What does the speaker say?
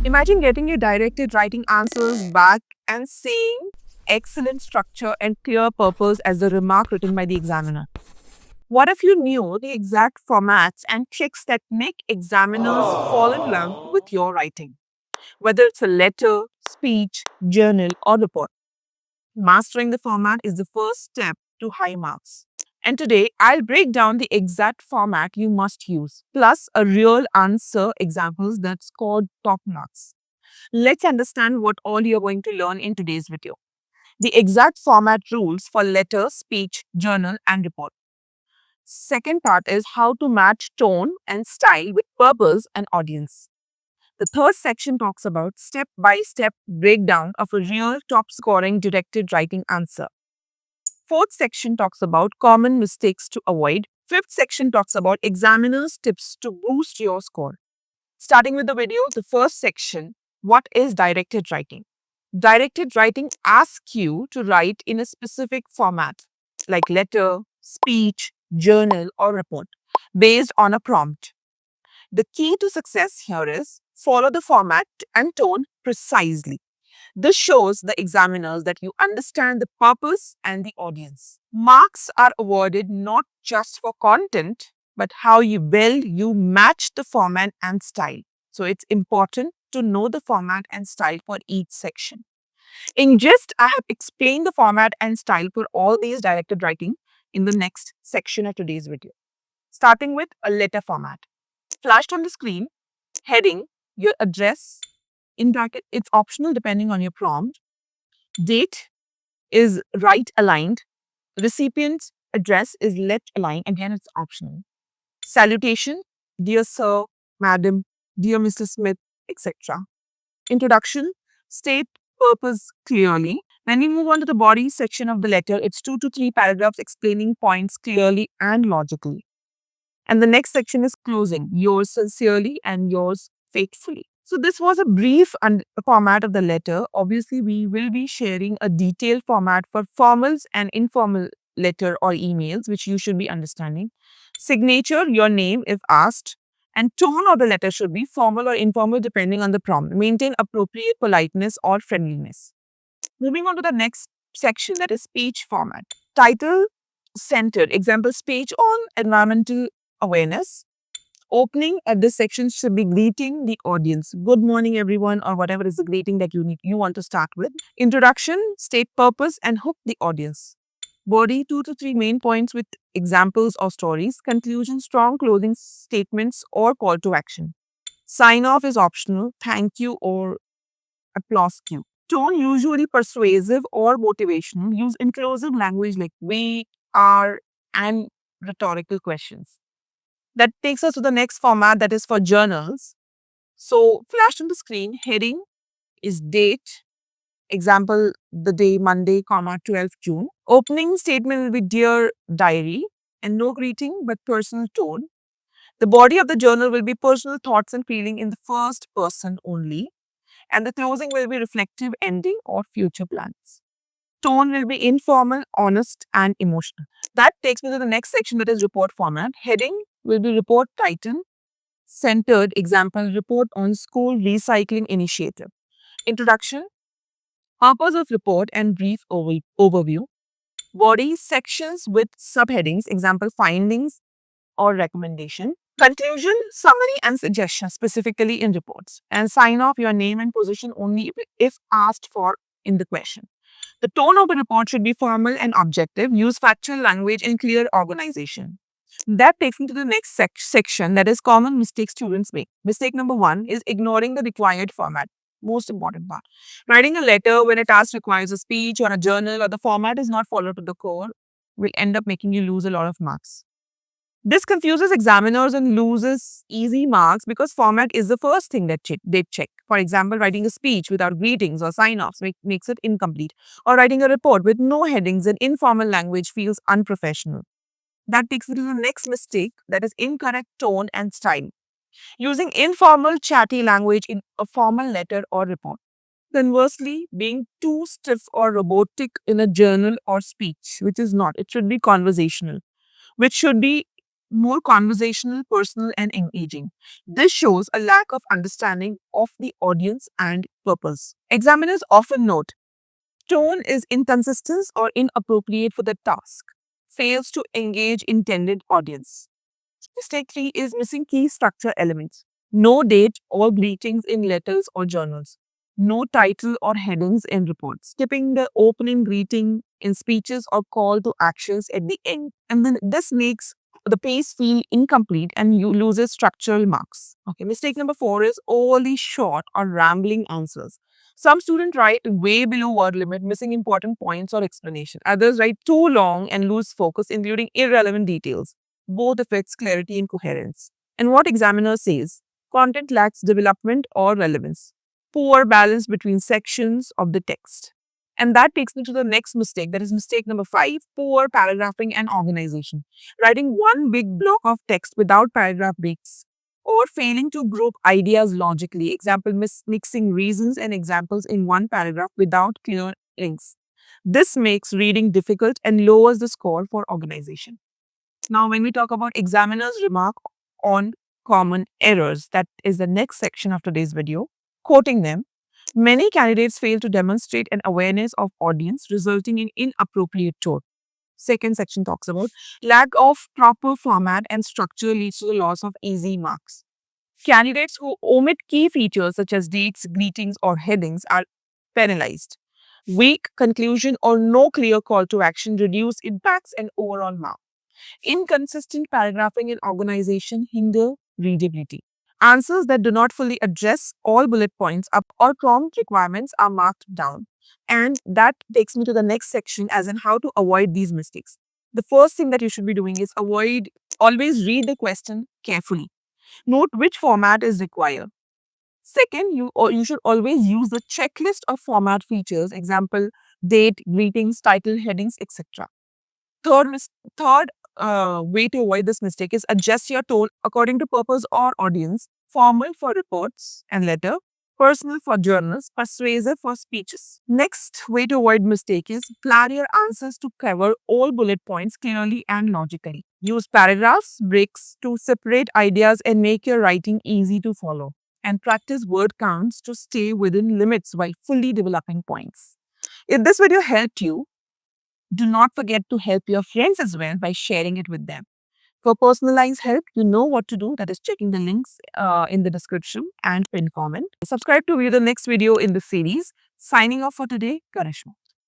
Imagine getting your directed writing answers back and seeing excellent structure and clear purpose as the remark written by the examiner. What if you knew the exact formats and tricks that make examiners fall in love with your writing? Whether it's a letter, speech, journal, or report, mastering the format is the first step to high marks. And today, I'll break down the exact format you must use, plus a real answer examples that scored top marks. Let's understand what all you're going to learn in today's video. The exact format rules for letter, speech, journal, and report. Second part is how to match tone and style with purpose and audience. The third section talks about step by step breakdown of a real top scoring directed writing answer. Fourth section talks about common mistakes to avoid. Fifth section talks about examiners' tips to boost your score. Starting with the video, the first section, what is directed writing? Directed writing asks you to write in a specific format like letter, speech, journal, or report based on a prompt. The key to success here is follow the format and tone precisely. This shows the examiners that you understand the purpose and the audience. Marks are awarded not just for content, but how you match the format and style. So it's important to know the format and style for each section. In gist, I have explained the format and style for all these directed writing in the next section of today's video. Starting with a letter format. Flashed on the screen, heading, your address, in bracket, it's optional depending on your prompt. Date is right aligned. Recipient's address is left aligned. Again, it's optional. Salutation, dear sir, madam, dear Mr. Smith, etc. Introduction, state purpose clearly. When we move on to the body section of the letter, it's 2 to 3 paragraphs explaining points clearly and logically. And the next section is closing, yours sincerely and yours faithfully. So this was a brief format of the letter. Obviously, we will be sharing a detailed format for formals and informal letter or emails, which you should be understanding. Signature, your name if asked, and tone of the letter should be formal or informal depending on the prompt. Maintain appropriate politeness or friendliness. Moving on to the next section, that is speech format. Title centered, example, speech on environmental awareness. Opening at this section should be greeting the audience. Good morning, everyone, or whatever is the greeting that you want to start with. Introduction, state purpose, and hook the audience. Body, 2 to 3 main points with examples or stories. Conclusion, strong closing statements or call to action. Sign off is optional. Thank you or applause cue. Tone, usually persuasive or motivational. Use inclusive language like we, are, and rhetorical questions. That takes us to the next format, that is for journals. So, flashed on the screen, heading is date. Example, the day Monday, 12th June. Opening statement will be dear diary and no greeting but personal tone. The body of the journal will be personal thoughts and feeling in the first person only. And the closing will be reflective ending or future plans. Tone will be informal, honest, and emotional. That takes me to the next section, that is report format. Heading will be report title, centered, example, report on school recycling initiative. Introduction, purpose of report and brief overview. Body sections with subheadings, example, findings or recommendation. Conclusion, summary and suggestion specifically in reports. And sign off your name and position only if asked for in the question. The tone of the report should be formal and objective. Use factual language and clear organization. That takes me to the next section, that is common mistakes students make. Mistake number 1 is ignoring the required format. Most important part. Writing a letter when a task requires a speech or a journal or the format is not followed to the core will end up making you lose a lot of marks. This confuses examiners and loses easy marks because format is the first thing that they check. For example, writing a speech without greetings or sign-offs makes it incomplete. Or writing a report with no headings and informal language feels unprofessional. That takes me to the next mistake, that is incorrect tone and style. Using informal, chatty language in a formal letter or report. Conversely, being too stiff or robotic in a journal or speech, which is not. It should be conversational, which should be more conversational, personal, and engaging. This shows a lack of understanding of the audience and purpose. Examiners often note tone is inconsistent or inappropriate for the task, fails to engage intended audience. Mistake 3 is missing key structure elements. No date or greetings in letters or journals. No title or headings in reports. Skipping the opening greeting in speeches or call to actions at the end. And then this makes the piece feel incomplete and you loses structural marks. Okay, mistake number 4 is overly short or rambling answers. Some students write way below word limit, missing important points or explanation. Others write too long and lose focus, including irrelevant details. Both affects clarity and coherence. And what examiner says, content lacks development or relevance, poor balance between sections of the text. And that takes me to the next mistake, that is mistake number 5, poor paragraphing and organization. Writing one big block of text without paragraph breaks or failing to group ideas logically. Example, mixing reasons and examples in one paragraph without clear links. This makes reading difficult and lowers the score for organization. Now, when we talk about examiners' remark on common errors, that is the next section of today's video. Quoting them, many candidates fail to demonstrate an awareness of audience, resulting in inappropriate tone. Second section talks about lack of proper format and structure leads to the loss of easy marks. Candidates who omit key features such as dates, greetings, or headings are penalized. Weak conclusion or no clear call to action reduce impacts and overall mark. Inconsistent paragraphing and organization hinder readability. Answers that do not fully address all bullet points up or prompt requirements are marked down. And that takes me to the next section as in how to avoid these mistakes. The first thing that you should be doing is always read the question carefully. Note which format is required. Second, you should always use the checklist of format features, example, date, greetings, title, headings, etc. Third way to avoid this mistake is adjust your tone according to purpose or audience. Formal for reports and letter, personal for journals, persuasive for speeches. Next way to avoid mistake is plan your answers to cover all bullet points clearly and logically. Use paragraphs, breaks to separate ideas and make your writing easy to follow. And practice word counts to stay within limits while fully developing points. If this video helped you, do not forget to help your friends as well by sharing it with them. For personalized help, you know what to do. That is checking the links in the description and pin comment. Subscribe to view the next video in the series. Signing off for today, Karishma.